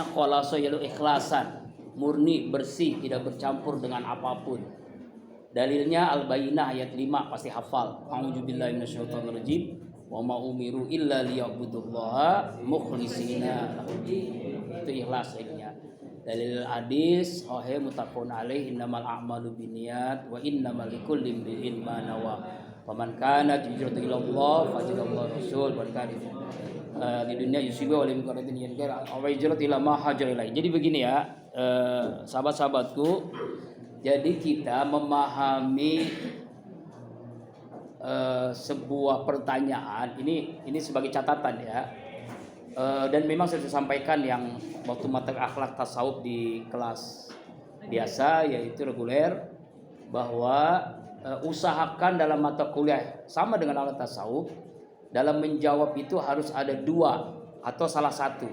artinya khalaso yaitu ikhlasan, murni, bersih, tidak bercampur dengan apapun. Dalilnya Al-Bayyinah ayat 5 pasti hafal. A'udzubillahi minasyaitonirrajim. Wa ma umiru illa liya'budullaha mukhlishina lahud-din. Itu ikhlas artinya. Dalil hadis sahih muttafaqun alaih innamal a'malu binniyat wa innamal likulli imri'in ma nawa. Faman kana hijratuhu ila Allah fajrallahu rasul wa di dunia yusibu oleh mukaratin yang kira wa hijrat ila ma hajar ilai. Jadi begini ya, sahabat-sahabatku, jadi kita memahami sebuah pertanyaan ini sebagai catatan ya. Dan memang saya sampaikan yang waktu mata akhlak tasawuf di kelas biasa yaitu reguler, bahwa usahakan dalam mata kuliah sama dengan akhlak tasawuf, dalam menjawab itu harus ada dua atau salah satu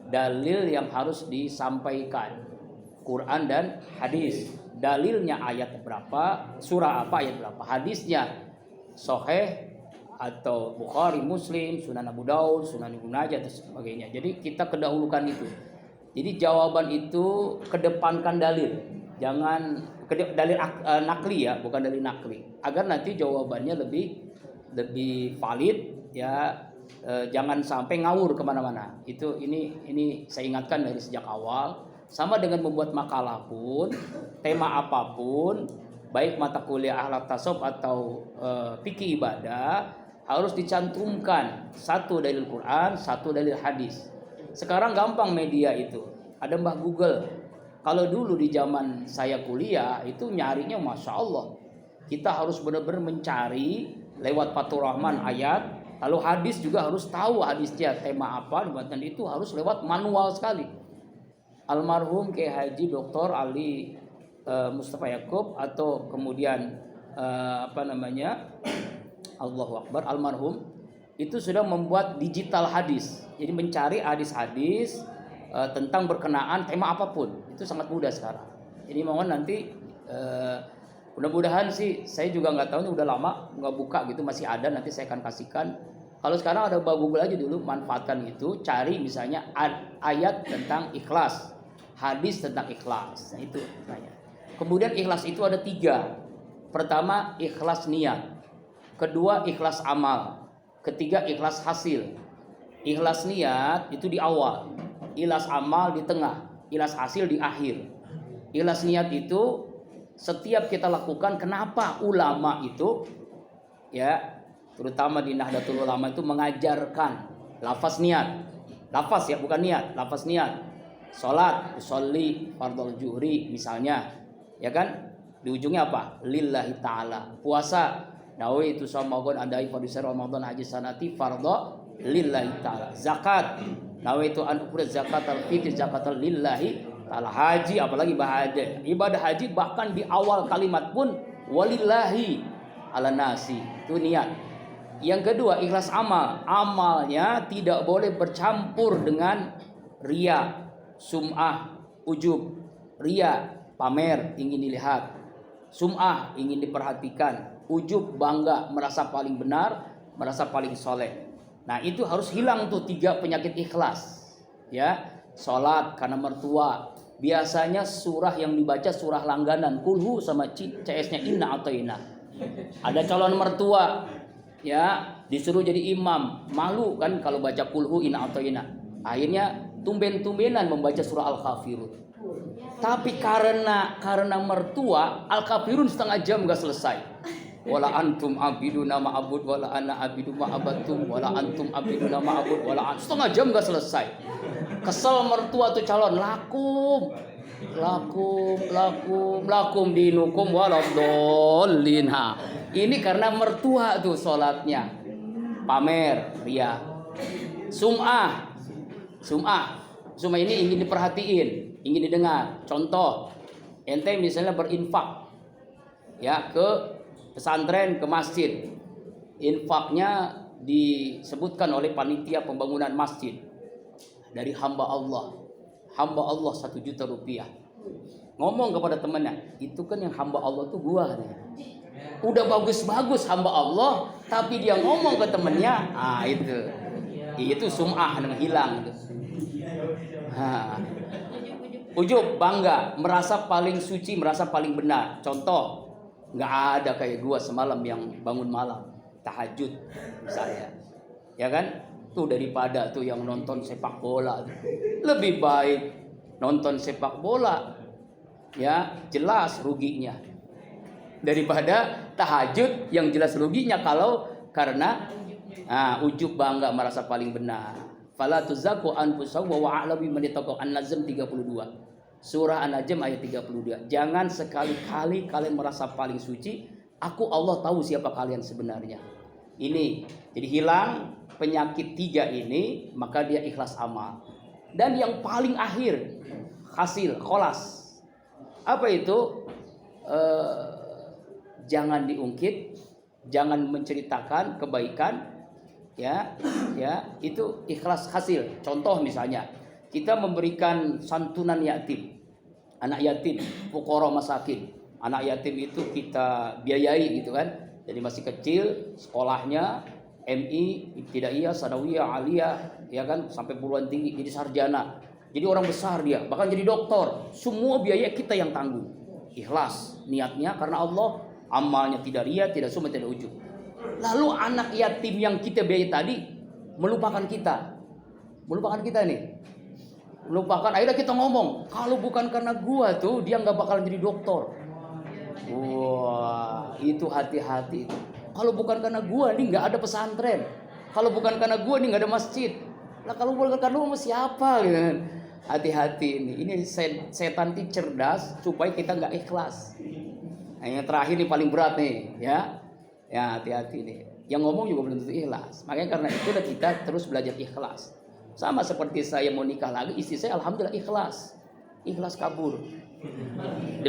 dalil yang harus disampaikan, Quran dan hadis. Dalilnya ayat berapa, surah apa, ayat berapa, hadisnya sahih atau Bukhari, Muslim, Sunan Abu Daud, Sunan Ibnu Majah dan sebagainya. Jadi kita kedahulukan itu. Jadi jawaban itu kedepankan dalil, jangan dalil nakli ya, bukan dalil nakli, agar nanti jawabannya lebih valid ya. Jangan sampai ngawur kemana-mana. Ini saya ingatkan dari sejak awal. Sama dengan membuat makalah pun, tema apapun, baik mata kuliah akhlak tasawuf atau fikih ibadah, harus dicantumkan satu dalil Quran, satu dalil hadis. Sekarang gampang media itu, ada Mbah Google. Kalau dulu di zaman saya kuliah itu nyarinya masya Allah, kita harus benar-benar mencari lewat Fathur Rahman ayat, lalu hadis juga harus tahu hadisnya tema apa, dan itu harus lewat manual sekali. Almarhum Kiai Haji Dr. Ali Mustafa Yaakob atau kemudian Allahu Akbar, almarhum itu sudah membuat digital hadis. Jadi mencari hadis-hadis tentang berkenaan tema apapun itu sangat mudah sekarang. Jadi mohon nanti mudah-mudahan sih, saya juga nggak tahu, ini udah lama nggak buka gitu, masih ada, nanti saya akan kasihkan. Kalau sekarang ada Google aja dulu, manfaatkan itu, cari misalnya ayat tentang ikhlas, hadis tentang ikhlas. Nah itu tanya. Kemudian ikhlas itu ada 3. Pertama ikhlas niat, kedua ikhlas amal, ketiga ikhlas hasil. Ikhlas niat itu di awal, ikhlas amal di tengah, ikhlas hasil di akhir. Ikhlas niat itu setiap kita lakukan. Kenapa ulama itu ya, terutama di Nahdlatul Ulama itu mengajarkan lafaz niat, lafaz ya, bukan niat, lafaz niat. Salat, usolli fardhu zuhri misalnya, ya kan, di ujungnya apa, lillahi ta'ala. Puasa, nawaitu shaumagon adai fardhu ramadan haji sanati fardhu lillahi ta'ala. Zakat, nawaitu an ukhra zakatal fitr zakatal lillahi ta'ala. Haji, apalagi ibadah haji bahkan di awal kalimat pun walillahi ala nasi, itu niat. Yang kedua ikhlas amal, amalnya tidak boleh bercampur dengan riya, sum'ah, ujub. Riya pamer, ingin dilihat, sum'ah ingin diperhatikan, ujub bangga, merasa paling benar, merasa paling soleh. Nah itu harus hilang tuh 3 penyakit ikhlas ya. Sholat karena mertua, biasanya surah yang dibaca surah langganan, kulhu sama CS-nya inna atau inna. Ada calon mertua ya, disuruh jadi imam, malu kan kalau baca kulhu inna atau inna. Akhirnya tumben-tumbenan membaca surah Al-Kafirun. Tapi karena mertua, Al-Kafirun setengah jam gak selesai. Wala antum abiduna ma'abud wala ana abidu ma'abatum wala antum abiduna ma'abud wala setengah jam gak selesai. Kesel mertua tuh calon, lakum dinukum waladhdallin. Ini karena mertua tuh sholatnya pamer, ria. Sum'ah ini ingin diperhatiin, ingin didengar. Contoh, ente misalnya berinfak ya ke pesantren, ke masjid. Infaknya disebutkan oleh panitia pembangunan masjid dari hamba Allah 1 juta rupiah. Ngomong kepada temannya, itu kan yang hamba Allah tuh gua. Udah bagus-bagus hamba Allah, tapi dia ngomong ke temennya, itu sum'ah yang hilang. Nah, ujub, bangga, merasa paling suci, merasa paling benar. Contoh, nggak ada kayak gua semalam yang bangun malam tahajud saya, ya kan? Tuh daripada tuh yang nonton sepak bola, lebih baik nonton sepak bola, ya jelas ruginya daripada tahajud yang jelas ruginya kalau karena ujub, bangga, merasa paling benar. Fala tuzaku anfusakum wa a'lamu biman ittaqaa. An-Najm 32. Surah An-Najm ayat 32. Jangan sekali-kali kalian merasa paling suci, aku Allah tahu siapa kalian sebenarnya. Ini jadi hilang penyakit 3 ini, maka dia ikhlas amal. Dan yang paling akhir hasil kholas. Apa itu? Jangan diungkit, jangan menceritakan kebaikan, ya, itu ikhlas hasil. Contoh misalnya, kita memberikan santunan yatim, anak yatim, fuqara masakin. Anak yatim itu kita biayai gitu kan. Jadi masih kecil, sekolahnya MI, ibtidaiyah, sanawiyah, aliyah, ya kan, sampai perguruan tinggi, jadi sarjana. Jadi orang besar dia, bahkan jadi doktor. Semua biaya kita yang tanggung. Ikhlas niatnya karena Allah, amalnya tidak riya, tidak sum'ah, tidak ujub. Lalu anak yatim yang kita biayai tadi melupakan kita nih, melupakan. Akhirnya kita ngomong, kalau bukan karena gua tuh dia nggak bakalan jadi dokter. Wah, itu hati-hati. Kalau bukan karena gua nih nggak ada pesantren. Kalau bukan karena gua nih nggak ada masjid. Lah kalau bukan karena gua siapa gitu kan? Hati-hati ini. Ini setan itu cerdas supaya kita nggak ikhlas. Nah, yang terakhir ini paling berat nih, ya. Ya, hati-hati nih. Yang ngomong juga belum tentu ikhlas. Makanya karena itu kita terus belajar ikhlas. Sama seperti saya mau nikah lagi, istri saya alhamdulillah ikhlas. Ikhlas kabur.